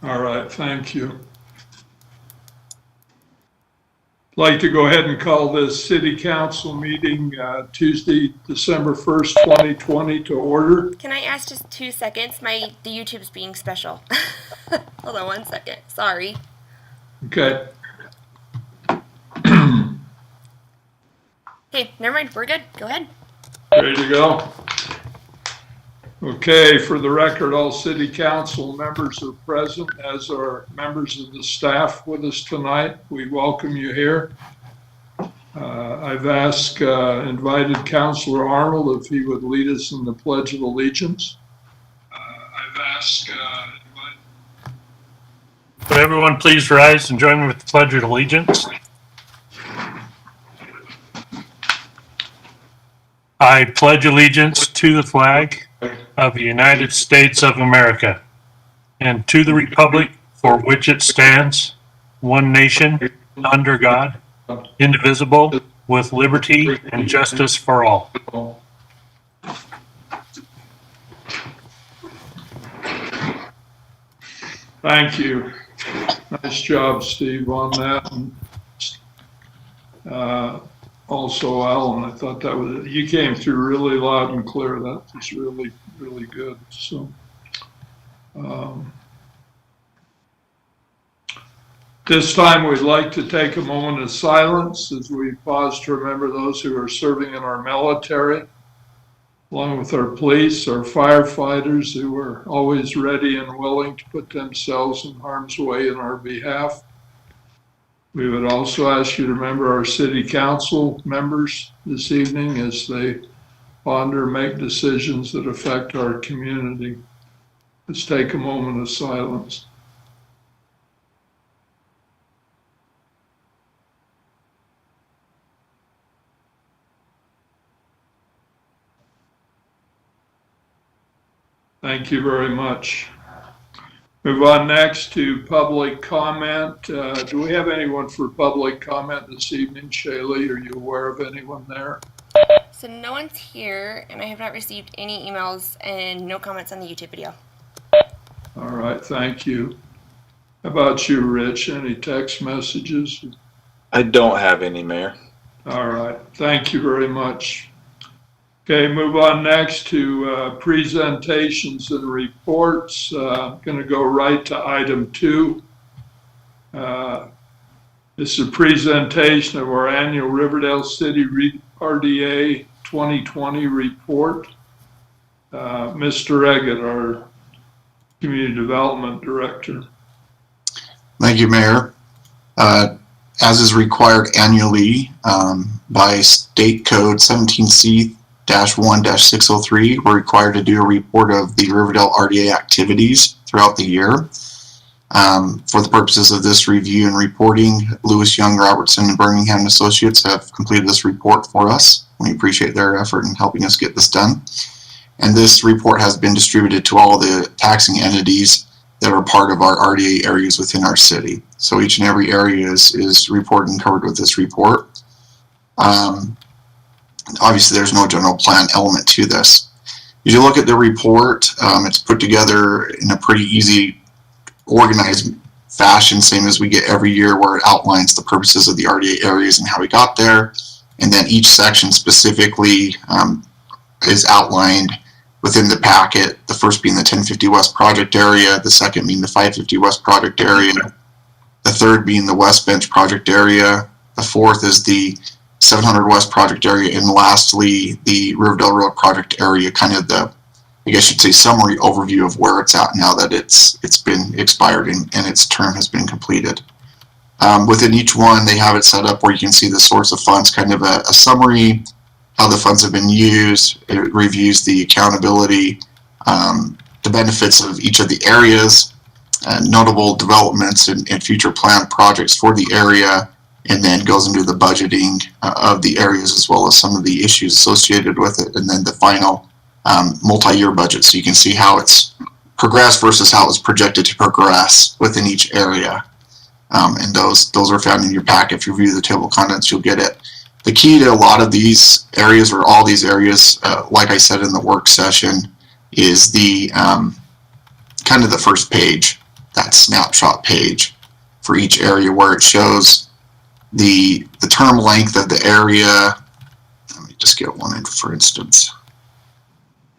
All right, thank you. I'd like to go ahead and call this city council meeting Tuesday, December 1st, 2020 to order. Can I ask just 2 seconds? The YouTube's being special. Hold on 1 second. Sorry. Okay. Okay, never mind. We're good. Go ahead. Ready to go? Okay, for the record, all city council members are present, as are members of the staff with us tonight. We welcome you here. I've asked invited Councilor Arnold if he would lead us in the Pledge of Allegiance. Would everyone please rise and join me with the Pledge of Allegiance? I pledge allegiance to the flag of the United States of America and to the republic for which it stands, one nation, under God, indivisible, with liberty and justice for all. Thank you. Nice job, Steve, on that. And also, Alan, I thought that was, you came through really loud and clear. That was really, really good. So, this time we'd like to take a moment of silence as we pause to remember those who are serving in our military, along with our police, our firefighters who are always ready and willing to put themselves in harm's way in our behalf. We would also ask you to remember our city council members this evening as they ponder and make decisions that affect our community. Let's take a moment of silence. Thank you very much. Move on next to public comment. Do we have anyone for public comment this evening? Shaylee, are you aware of anyone there? So no one's here, and I have not received any emails and no comments on the YouTube video. All right, thank you. How about you, Rich? Any text messages? I don't have any, Mayor. All right, thank you very much. Okay, move on next to presentations and reports. Going to go right to item 2. This is a presentation of our annual Riverdale City RDA 2020 report. Mr. Eggett, our Community Development Director. Thank you, Mayor. As is required annually by State Code 17C-1-603, we're required to do a report of the Riverdale RDA activities throughout the year. For the purposes of this review and reporting, Lewis Young, Robertson, and Birmingham Associates have completed this report for us. We appreciate their effort in helping us get this done. And this report has been distributed to all the taxing entities that are part of our RDA areas within our city. So each and every area is reported and covered with this report. Obviously, there's no general plan element to this. As you look at the report, it's put together in a pretty easy, organized fashion, same as we get every year, where it outlines the purposes of the RDA areas and how we got there. And then each section specifically is outlined within the packet, the first being the 1050 West project area, the second being the 550 West project area, the third being the West Bench project area, the fourth is the 700 West project area, and lastly, the Riverdale Road project area, kind of the, I guess you'd say, summary overview of where it's at now that it's been expired and its term has been completed. Within each one, they have it set up where you can see the source of funds, kind of a summary, how the funds have been used. It reviews the accountability, the benefits of each of the areas, notable developments and future planned projects for the area, and then goes into the budgeting of the areas as well as some of the issues associated with it, and then the final multi-year budget, so you can see how it's progressed versus how it's projected to progress within each area. And those are found in your packet. If you review the table of contents, you'll get it. The key to a lot of these areas, or all these areas, like I said in the work session, is the kind of the first page. that snapshot page for each area where it shows the term length of the area. Let me just get one in, for instance.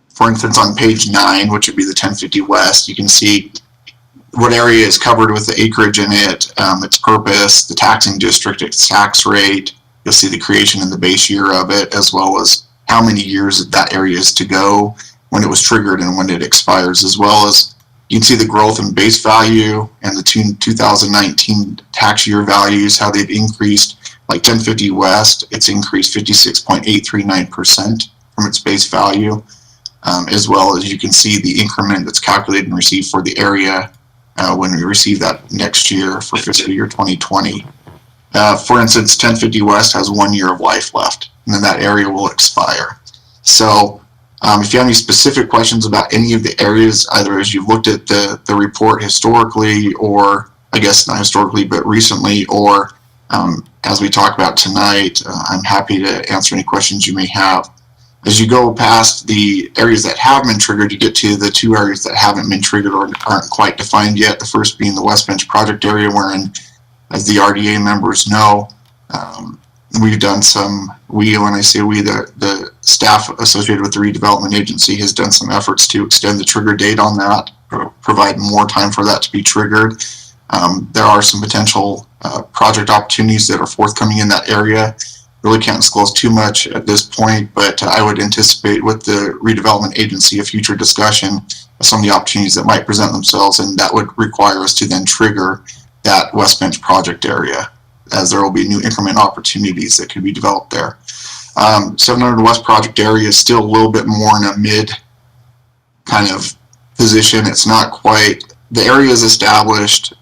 For instance, on page 9, which would be the 1050 West, you can see what area is covered with the acreage in it, its purpose, the taxing district, its tax rate. You'll see the creation and the base year of it, as well as how many years that area is to go, when it was triggered and when it expires, as well as you can see the growth in base value and the 2019 tax year values, how they've increased. Like 1050 West, it's increased 56.839% from its base value, as well as you can see the increment that's calculated and received for the area when we receive that next year for fiscal year 2020. For instance, 1050 West has 1 year of life left, and then that area will expire. So if you have any specific questions about any of the areas, either as you've looked at the report historically, or I guess not historically, but recently, or as we talk about tonight, I'm happy to answer any questions you may have. As you go past the areas that have been triggered, you get to the 2 areas that haven't been triggered or aren't quite defined yet. The first being the West Bench project area, wherein, as the RDA members know, we've done some, when I say we, the staff associated with the redevelopment agency has done some efforts to extend the trigger date on that, provide more time for that to be triggered. There are some potential project opportunities that are forthcoming in that area. Really can't disclose too much at this point, but I would anticipate with the redevelopment agency a future discussion of some of the opportunities that might present themselves, and that would require us to then trigger that West Bench project area, as there will be new increment opportunities that could be developed there. 700 West project area is still a little bit more in a mid kind of position. It's not quite, the area is established,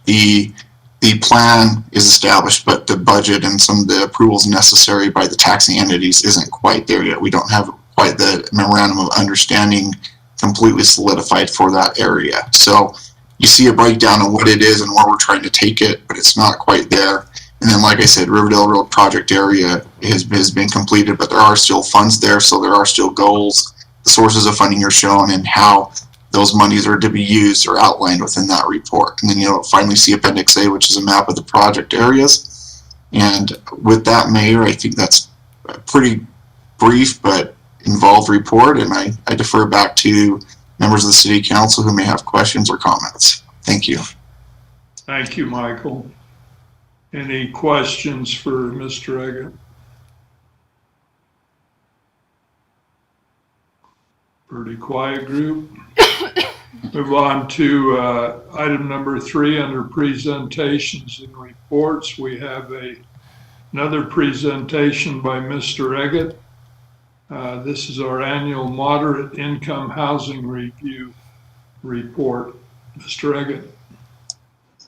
the plan is established, but the budget and some of the approvals necessary by the taxing entities isn't quite there yet. We don't have quite the memorandum of understanding completely solidified for that area. So you see a breakdown of what it is and where we're trying to take it, but it's not quite there. And then, like I said, Riverdale Road project area has been completed, but there are still funds there, so there are still goals. The sources of funding are shown, and how those monies are to be used or outlined within that report. And then you'll finally see Appendix A, which is a map of the project areas. And with that, Mayor, I think that's a pretty brief but involved report, and I defer back to members of the City Council who may have questions or comments. Thank you. Thank you, Michael. Any questions for Mr. Eggett? Pretty quiet group. Move on to item number 3 under presentations and reports. We have another presentation by Mr. Eggett. This is our annual moderate income housing review report. Mr. Eggett.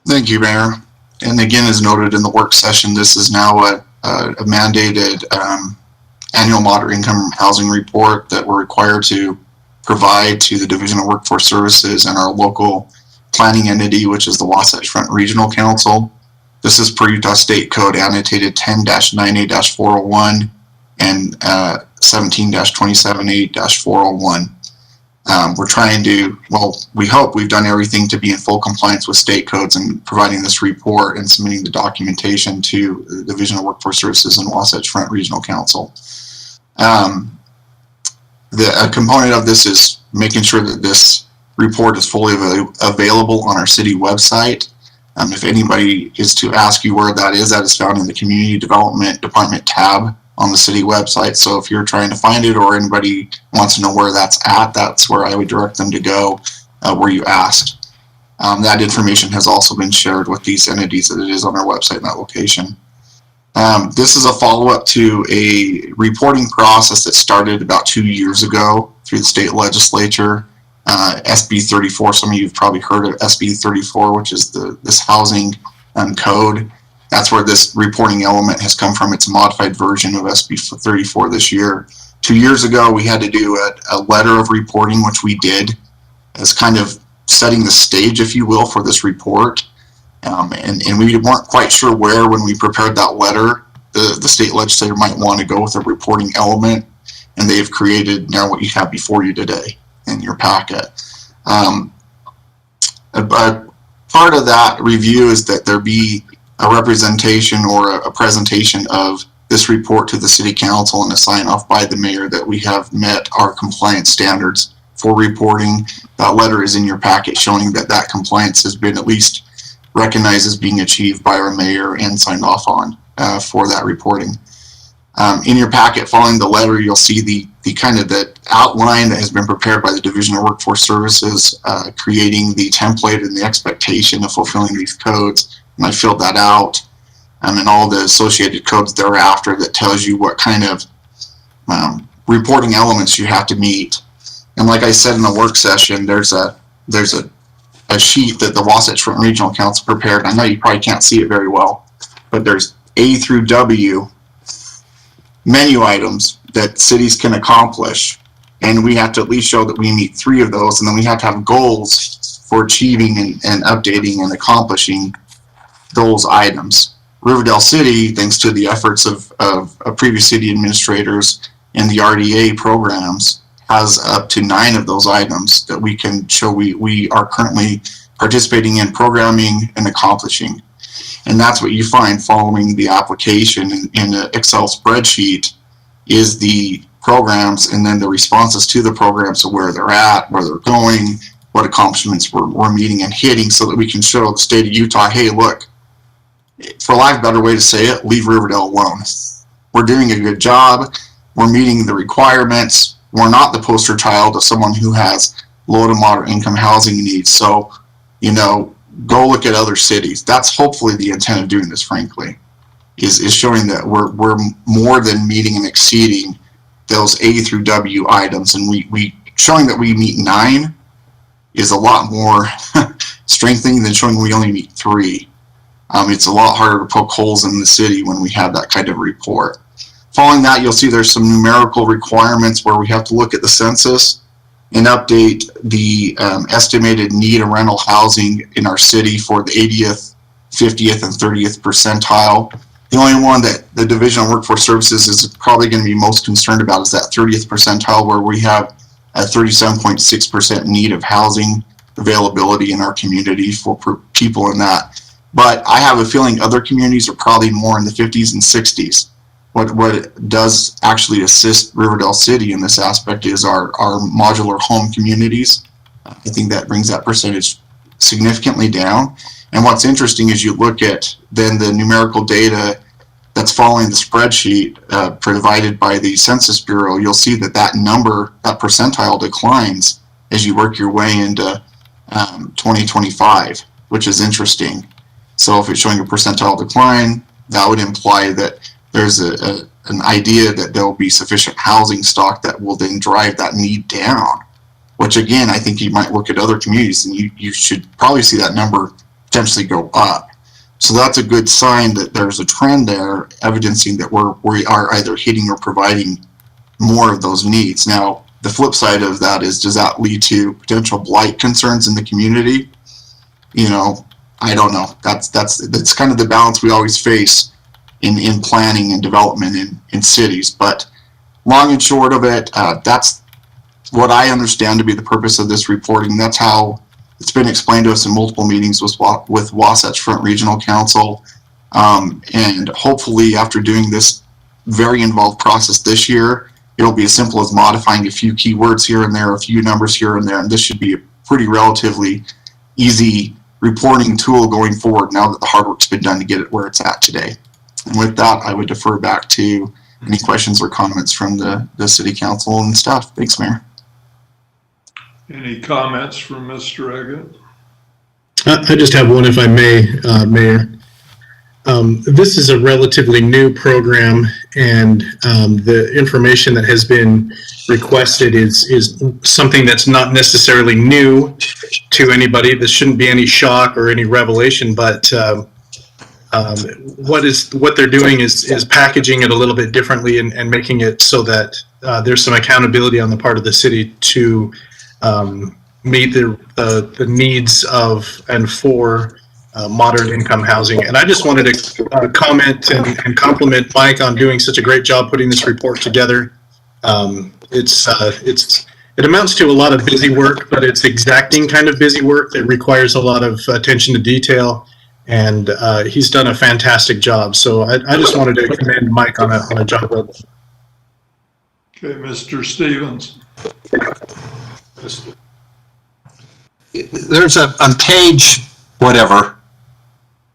Thank you, Mayor. And again, as noted in the work session, this is now a mandated annual moderate income housing report that we're required to provide to the Division of Workforce Services and our local planning entity, which is the Wasatch Front Regional Council. This is per Utah State Code annotated 10-98-401 and 17-278-401. We're trying to, well, we hope we've done everything to be in full compliance with state codes and providing this report and submitting the documentation to the Division of Workforce Services and Wasatch Front Regional Council. A component of this is making sure that this report is fully available on our city website. If anybody is to ask you where that is found in the Community Development Department tab on the city website. So if you're trying to find it, or anybody wants to know where that's at, that's where I would direct them to go, where you asked. That information has also been shared with these entities that it is on our website in that location. This is a follow-up to a reporting process that started about 2 years ago through the state legislature. SB 34, some of you have probably heard of SB 34, which is this housing code. That's where this reporting element has come from. It's a modified version of SB 34 this year. 2 years ago, we had to do a letter of reporting, which we did, as kind of setting the stage, if you will, for this report. And we weren't quite sure where, when we prepared that letter, the state legislature might want to go with a reporting element, and they've created now what you have before you today in your packet. A part of that review is that there be a representation or a presentation of this report to the city council and a sign off by the mayor that we have met our compliance standards for reporting. That letter is in your packet showing that that compliance has been at least recognized as being achieved by our mayor and signed off on for that reporting. In your packet following the letter, you'll see the kind of the outline that has been prepared by the Division of Workforce Services, creating the template and the expectation of fulfilling these codes. And I filled that out, and all the associated codes thereafter that tells you what kind of reporting elements you have to meet. And like I said in the work session, there's a sheet that the Wasatch Front Regional Council prepared. I know you probably can't see it very well, but there's A through W menu items that cities can accomplish, and we have to at least show that we meet 3 of those, and then we have to have goals for achieving and updating and accomplishing those items. Riverdale City, thanks to the efforts of previous city administrators and the RDA programs, has up to 9 of those items that we can show we are currently participating in, programming, and accomplishing. And that's what you find following the application in an Excel spreadsheet is the programs and then the responses to the programs, so where they're at, where they're going, what accomplishments we're meeting and hitting, so that we can show the state of Utah, hey, look, for lack of a better way to say it, leave Riverdale alone. We're doing a good job. We're meeting the requirements. We're not the poster child of someone who has low to moderate income housing needs. So, go look at other cities. That's hopefully the intent of doing this, frankly, is showing that we're more than meeting and exceeding those A through W items. And we showing that we meet 9 is a lot more strengthening than showing we only meet 3. It's a lot harder to poke holes in the city when we have that kind of report. Following that, you'll see there's some numerical requirements where we have to look at the census and update the estimated need of rental housing in our city for the 80th, 50th, and 30th percentile. The only one that the Division of Workforce Services is probably going to be most concerned about is that 30th percentile, where we have a 37.6% need of housing availability in our community for people in that. But I have a feeling other communities are probably more in the 50s and 60s. What does actually assist Riverdale City in this aspect is our modular home communities. I think that brings that percentage significantly down. And what's interesting is you look at then the numerical data that's following the spreadsheet provided by the Census Bureau. You'll see that number, that percentile declines as you work your way into 2025, which is interesting. So if it's showing a percentile decline, that would imply that there's an idea that there will be sufficient housing stock that will then drive that need down, which again, I think you might look at other communities and you should probably see that number potentially go up. So that's a good sign that there's a trend there evidencing that we are either hitting or providing more of those needs. Now, the flip side of that is, does that lead to potential blight concerns in the community? I don't know. That's kind of the balance we always face in planning and development in cities. But long and short of it, that's what I understand to be the purpose of this reporting. That's how it's been explained to us in multiple meetings with Wasatch Front Regional Council. And hopefully after doing this very involved process this year, it'll be as simple as modifying a few keywords here and there, a few numbers here and there, and this should be a pretty relatively easy reporting tool going forward now that the hard work's been done to get it where it's at today. And with that, I would defer back to any questions or comments from the city council and staff. Thanks, Mayor. Any comments from Mr. Eggett? I just have one, if I may, Mayor. This is a relatively new program, and the information that has been requested is something that's not necessarily new to anybody. This shouldn't be any shock or any revelation, but what they're doing is packaging it a little bit differently and making it so that there's some accountability on the part of the city to meet the needs of and for moderate income housing. And I just wanted to comment and compliment Mike on doing such a great job putting this report together. It's it amounts to a lot of busy work, but it's exacting kind of busy work that requires a lot of attention to detail. And he's done a fantastic job. So I just wanted to commend Mike on a job well done. Okay, Mr. Stevens. There's on page whatever,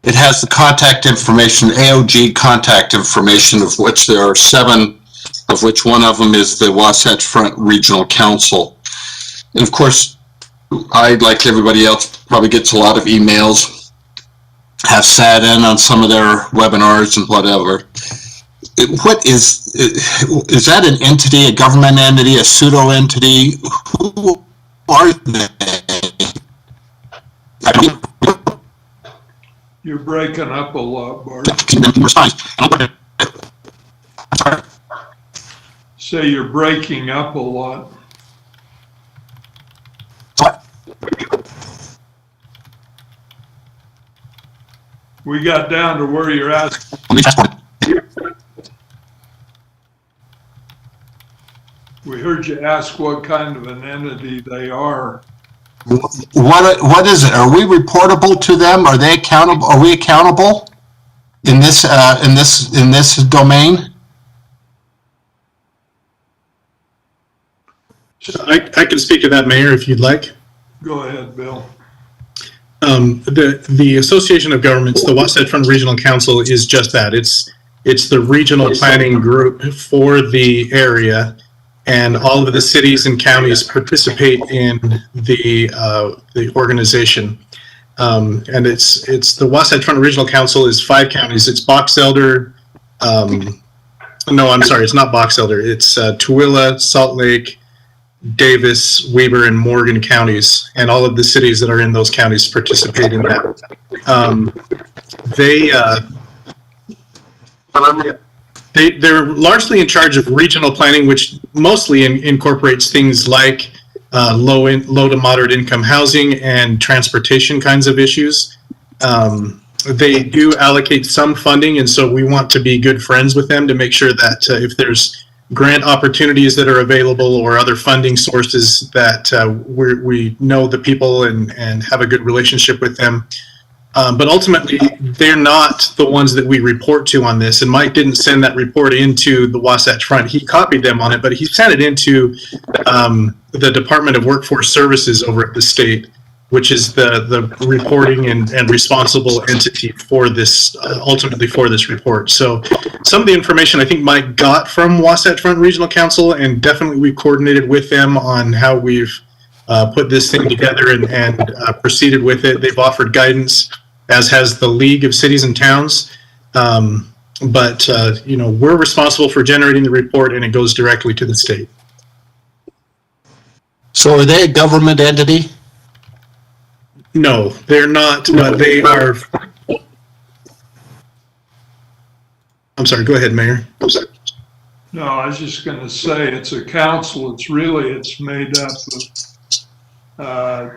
it has the contact information, AOG contact information, of which there are 7, of which one of them is the Wasatch Front Regional Council. And of course, I, like everybody else, probably gets a lot of emails, have sat in on some of their webinars and whatever. What is that an entity, a government entity, a pseudo entity? Who are they? I mean, You're breaking up a lot, Bart. Say you're breaking up a lot. We got down to where you're asking. We heard you ask what kind of an entity they are. What is it? Are we reportable to them? Are they accountable? Are we accountable in this domain? I can speak to that, Mayor, if you'd like. Go ahead, Bill. The Association of Governments, the Wasatch Front Regional Council, is just that. It's the regional planning group for the area, and all of the cities and counties participate in the organization. And it's the Wasatch Front Regional Council is 5 counties. It's Box Elder. No, I'm sorry, it's not Box Elder. It's Tooele, Salt Lake, Davis, Weber, and Morgan counties, and all of the cities that are in those counties participate in that. They're largely in charge of regional planning, which mostly incorporates things like low to moderate income housing and transportation kinds of issues. They do allocate some funding, and so we want to be good friends with them to make sure that if there's grant opportunities that are available or other funding sources that we know the people and have a good relationship with them. But ultimately, they're not the ones that we report to on this. And Mike didn't send that report into the Wasatch Front. He copied them on it, but he sent it into the Department of Workforce Services over at the state, which is the reporting and responsible entity for this, ultimately for this report. So some of the information I think Mike got from Wasatch Front Regional Council, and definitely we've coordinated with them on how we've put this thing together and proceeded with it. They've offered guidance, as has the League of Cities and Towns. But we're responsible for generating the report, and it goes directly to the state. So are they a government entity? No, they're not, but they are. I'm sorry, go ahead, Mayor. I'm sorry. No, I was just going to say it's a council. It's made up of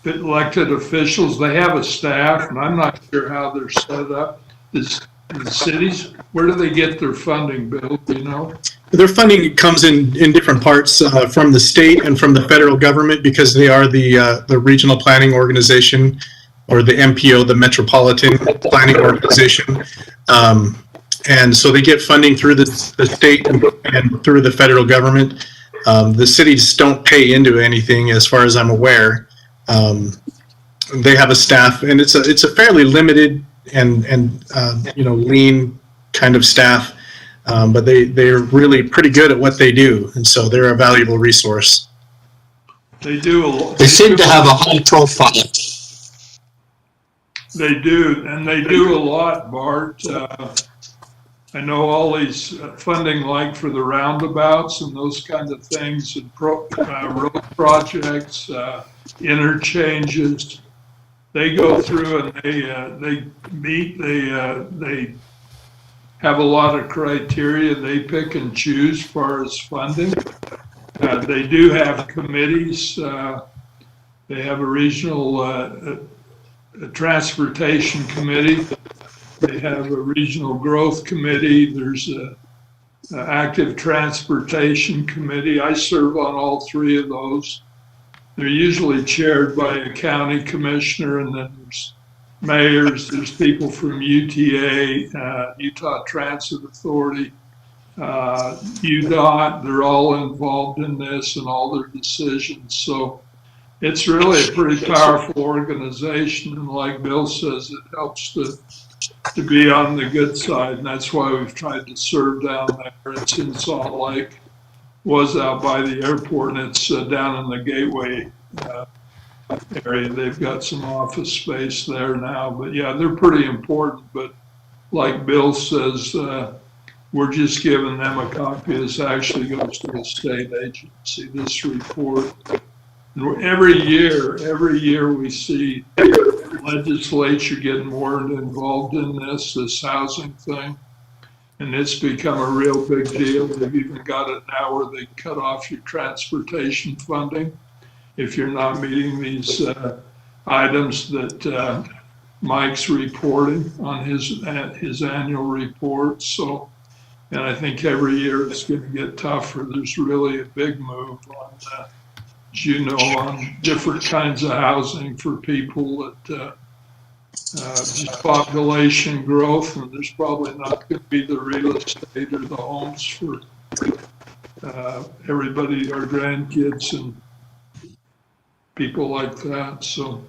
elected officials. They have a staff, and I'm not sure how they're set up. The cities, where do they get their funding, Bill? Do you know? Their funding comes in different parts from the state and from the federal government, because they are the regional planning organization, or the MPO, the Metropolitan Planning Organization. And so they get funding through the state and through the federal government. The cities don't pay into anything, as far as I'm aware. They have a staff, and it's a fairly limited and lean kind of staff. But they're really pretty good at what they do, and so they're a valuable resource. They do. They seem to have a high profile. They do, and they do a lot, Bart. I know all these funding, like for the roundabouts and those kind of things, and road projects, interchanges. They go through and they meet. They have a lot of criteria they pick and choose as far as funding. They do have committees. They have a regional a transportation committee. They have a regional growth committee. There's Active Transportation Committee. I serve on all three of those. They're usually chaired by a county commissioner, and then there's mayors, there's people from UTA, Utah Transit Authority, UDOT. They're all involved in this and all their decisions. So it's really a pretty powerful organization. And like Bill says, it helps to be on the good side. And that's why we've tried to serve down there. It's in Salt Lake, was out by the airport, and it's down in the Gateway area. They've got some office space there now. But yeah, they're pretty important. But like Bill says, we're just giving them a copy. This actually goes to the state agency, this report. And every year we see legislature getting more involved in this housing thing. And it's become a real big deal. They've even got it now where they cut off your transportation funding if you're not meeting these items that Mike's reporting on his annual report. So, and I think every year it's going to get tougher. There's really a big move on, as you know, on different kinds of housing for people that just population growth, and there's probably not going to be the real estate or the homes for everybody, our grandkids and people like that. So,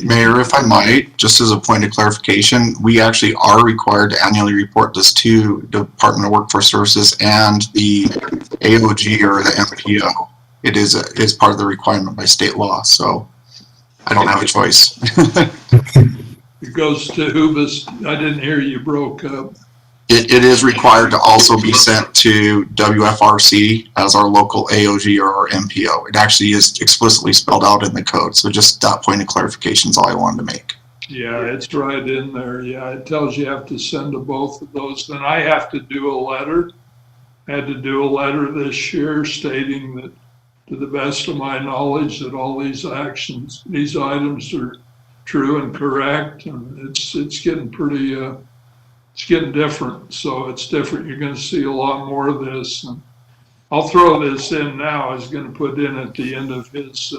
Mayor, if I might, just as a point of clarification, we actually are required to annually report this to Department of Workforce Services and the AOG or the MPO. It is part of the requirement by state law, so I don't have a choice. it goes to Hubis. I didn't hear you, broke up. It is required to also be sent to WFRC as our local AOG or our MPO. It actually is explicitly spelled out in the code. So just that point of clarification is all I wanted to make. Yeah, it's right in there. Yeah, it tells you have to send to both of those. Then I have to do a letter. I had to do a letter this year stating that, to the best of my knowledge, that all these actions, these items are true and correct. And it's getting pretty, it's getting different. So it's different. You're going to see a lot more of this. And I'll throw this in now. I was going to put in at the end of his,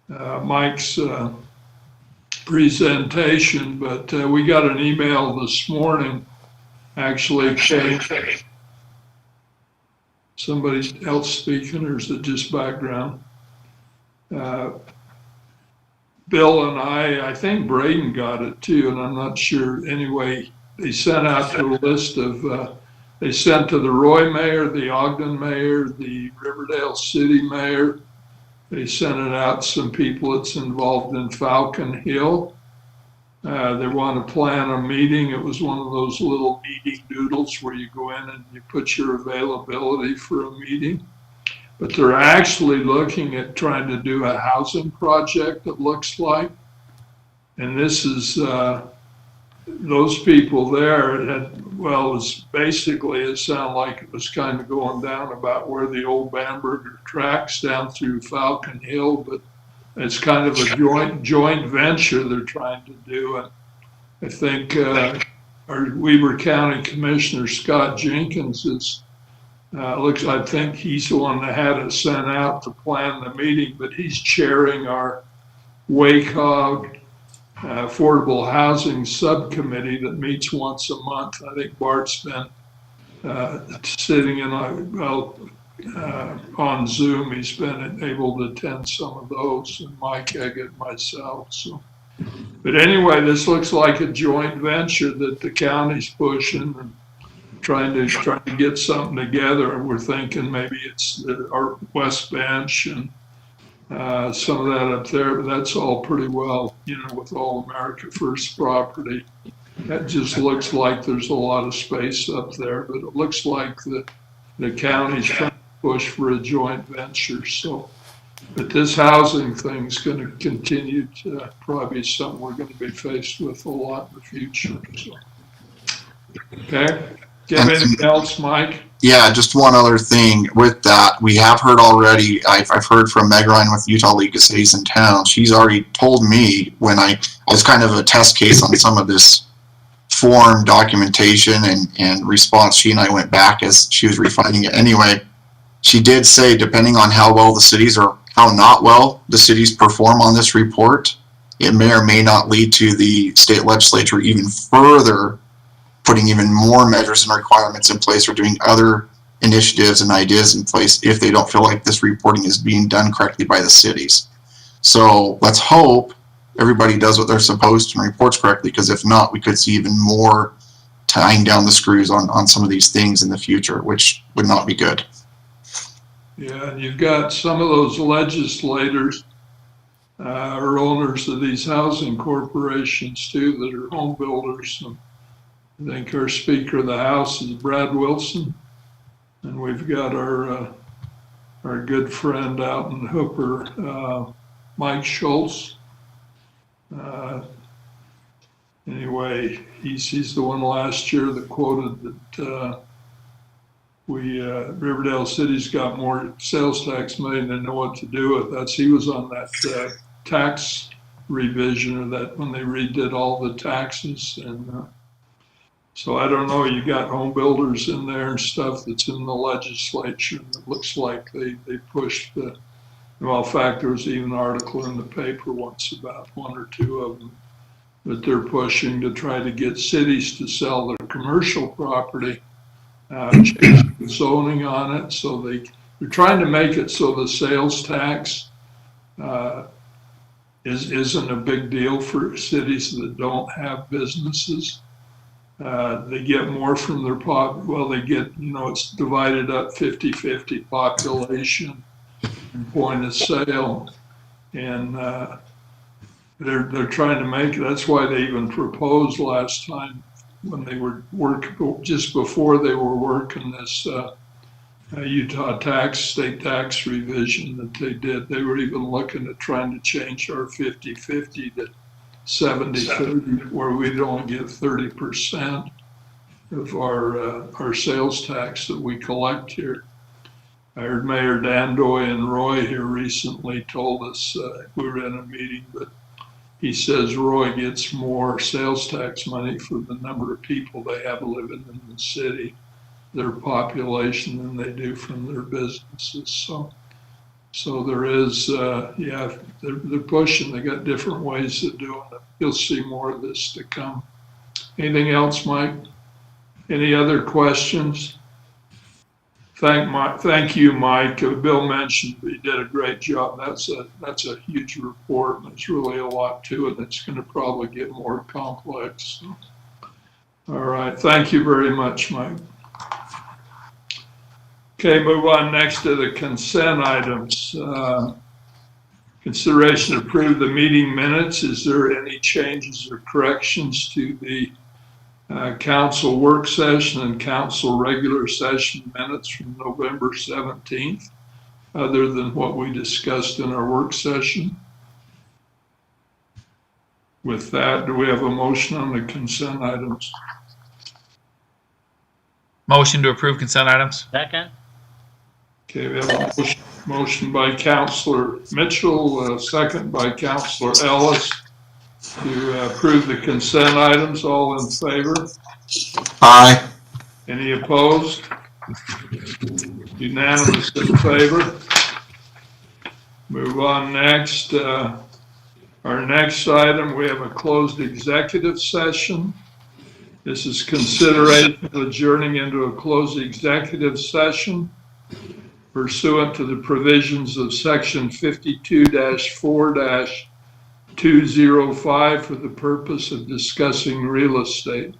Mike's presentation, but we got an email this morning, actually, somebody else speaking, or is it just background? Bill and I think Braden got it too, and I'm not sure. Anyway, they sent out a list of, they sent to the Roy mayor, the Ogden mayor, the Riverdale city mayor. They sent it out to some people that's involved in Falcon Hill. They want to plan a meeting. It was one of those little meeting doodles where you go in and you put your availability for a meeting. But they're actually looking at trying to do a housing project, it looks like. And this is, those people there had, well, it was basically, it sounded like it was kind of going down about where the old Bamberger tracks down through Falcon Hill, but it's kind of a joint venture they're trying to do. And I think our Weber County Commissioner Scott Jenkins is, I think he's the one that had it sent out to plan the meeting, but he's chairing our WACOG Affordable Housing Subcommittee that meets once a month. I think Bart's been sitting in, on Zoom. He's been able to attend some of those, and Mike Eggett, myself. So, but anyway, this looks like a joint venture that the county's pushing and trying to get something together. And we're thinking maybe it's our West Bench and some of that up there, but that's all pretty well, with All America First property. That just looks like there's a lot of space up there, but it looks like the county's trying to push for a joint venture. So, but this housing thing's going to continue to probably be something we're going to be faced with a lot in the future. So, okay. Do you have anything else, Mike? Yeah, just one other thing with that. We have heard already, I've heard from Meg Ryan with Utah League of Cities and Towns. She's already told me when I was kind of a test case on some of this form documentation and response, she and I went back as she was refining it anyway. She did say, depending on how well the cities or how not well the cities perform on this report, it may or may not lead to the state legislature even further putting even more measures and requirements in place or doing other initiatives and ideas in place if they don't feel like this reporting is being done correctly by the cities. So let's hope everybody does what they're supposed to and reports correctly, because if not, we could see even more tying down the screws on some of these things in the future, which would not be good. Yeah, and you've got some of those legislators or owners of these housing corporations too that are home builders. I think our Speaker of the House is Brad Wilson, and we've got our good friend out in Hooper, Mike Schultz. Anyway, he's the one last year that quoted that Riverdale City's got more sales tax money than they know what to do with. He was on that tax revision, or that when they redid all the taxes. And so I don't know, you got home builders in there and stuff that's in the legislature, and it looks like they pushed the, well, in fact, there was even an article in the paper once about one or two of them that they're pushing to try to get cities to sell their commercial property, change the zoning on it. So they're trying to make it so the sales tax isn't a big deal for cities that don't have businesses. They get more from their they get, it's divided up 50-50 population and point of sale. And they're trying to make it. That's why they even proposed last time when they were just before they were working this Utah state tax revision that they did. They were even looking at trying to change our 50-50 to 70-30, where we'd only get 30% of our sales tax that we collect here. I heard Mayor Dandoy and Roy here recently told us, we were in a meeting, but he says Roy gets more sales tax money for the number of people they have living in the city, their population, than they do from their businesses. So there is, they're pushing. They got different ways of doing it. You'll see more of this to come. Anything else, Mike? Any other questions? Thank you, Mike. Bill mentioned he did a great job. That's a huge report, and there's really a lot to it. It's going to probably get more complex. So. All right. Thank you very much, Mike. Okay, move on next to the consent items. Consideration to approve the meeting minutes. Is there any changes or corrections to the council work session and council regular session minutes from November 17th, other than what we discussed in our work session? With that, do we have a motion on the consent items? Motion to approve consent items. Second. Okay, we have a motion by Councilor Mitchell, second by Councilor Ellis, to approve the consent items. All in favor? Aye. Any opposed? Unanimous in favor. Move on next. Our next item, we have a closed executive session. This is consideration of adjourning into a closed executive session pursuant to the provisions of section 52-4-205 for the purpose of discussing real estate.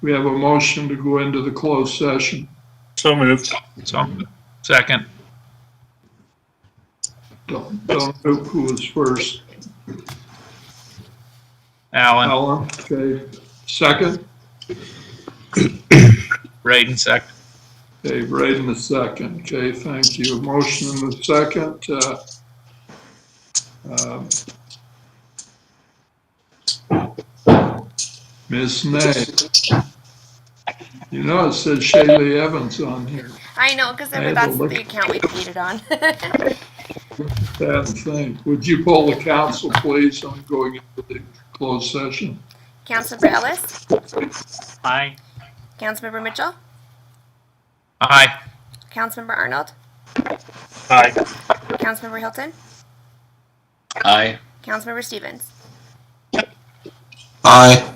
We have a motion to go into the closed session. So moved. So, second. Don't know who was first. Alan. Alan, okay. Second? Braden, second. Okay, Braden the second. Okay, thank you. Motion in the second. Ms. Nay. You know, it says Shaylee Evans on here. I know, because I had to that's look. the account we paid it on. Bad thing. Would you poll the council, please, on going into the closed session? Councilmember Ellis, Aye. Councilmember Mitchell, Aye. Councilmember Arnold, Aye. Councilmember Hilton, Aye. Councilmember Stevens. Aye.